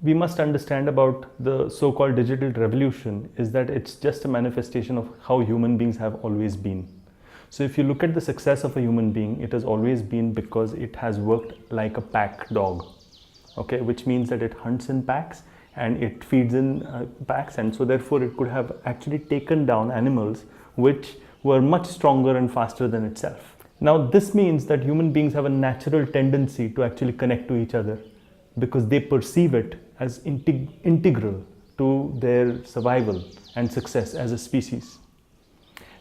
we must understand about the so-called digital revolution is that it's just a manifestation of how human beings have always been. So if you look at the success of a human being, it has always been because it has worked like a pack dog, okay, which means that it hunts in packs and it feeds in packs, and so therefore it could have actually taken down animals which were much stronger and faster than itself. Now this means that human beings have a natural tendency to actually connect to each other because they perceive it as integral to their survival and success as a species.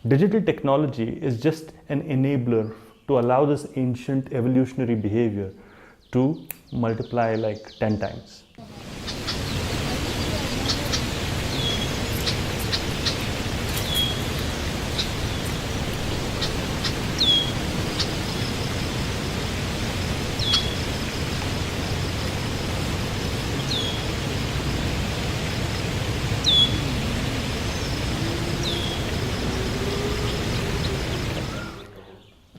Digital technology is just an enabler to allow this ancient evolutionary behavior to multiply like 10 times.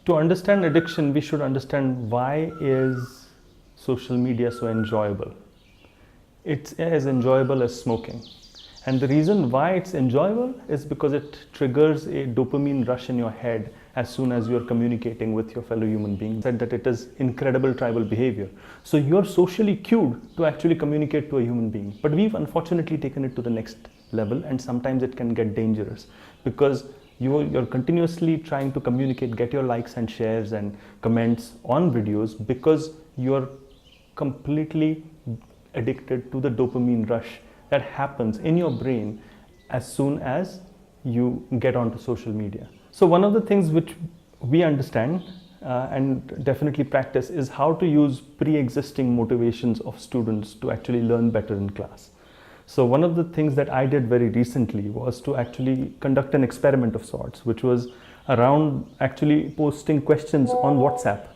To understand addiction, we should understand why is social media so enjoyable. It's as enjoyable as smoking. And the reason why it's enjoyable is because it triggers a dopamine rush in your head as soon as you're communicating with your fellow human beings. Said that it is incredible tribal behavior. So you're socially cued to actually communicate to a human being. But we've unfortunately taken it to the next level, and sometimes it can get dangerous because you're continuously trying to communicate, get your likes and shares and comments on videos because you're completely addicted to the dopamine rush that happens in your brain as soon as you get onto social media. So one of the things which we understand and definitely practice is how to use pre-existing motivations of students to actually learn better in class. So one of the things that I did very recently was to actually conduct an experiment of sorts, which was around actually posting questions on WhatsApp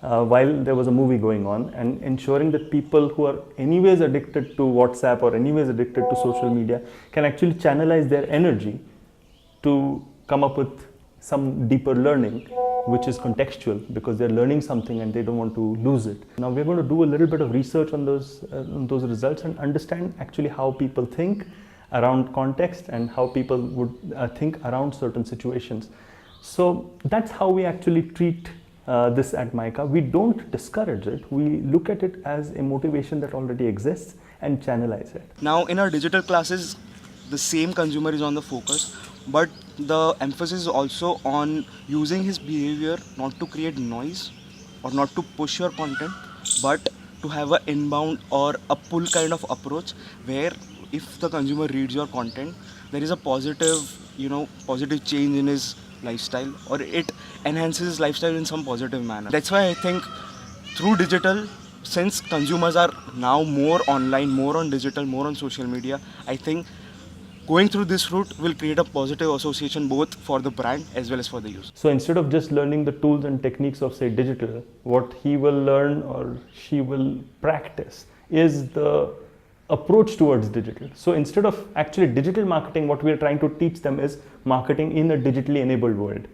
while there was a movie going on, and ensuring that people who are anyways addicted to WhatsApp or anyways addicted to social media can actually channelize their energy to come up with some deeper learning, which is contextual because they're learning something and they don't want to lose it. Now we're going to do a little bit of research on those results and understand actually how people think around context and how people would think around certain situations. So that's how we actually treat this at MICA. We don't discourage it. We look at it as a motivation that already exists and channelize it. Now in our digital classes, the same consumer is on the focus, but the emphasis is also on using his behavior not to create noise or not to push your content, but to have an inbound or a pull kind of approach where if the consumer reads your content, there is a positive change in his lifestyle, or it enhances his lifestyle in some positive manner. That's why I think through digital, since consumers are now more online, more on digital, more on social media, I think going through this route will create a positive association both for the brand as well as for the user. So instead of just learning the tools and techniques of say digital, what he will learn or she will practice is the approach towards digital. So instead of actually digital marketing, what we are trying to teach them is marketing in a digitally enabled world.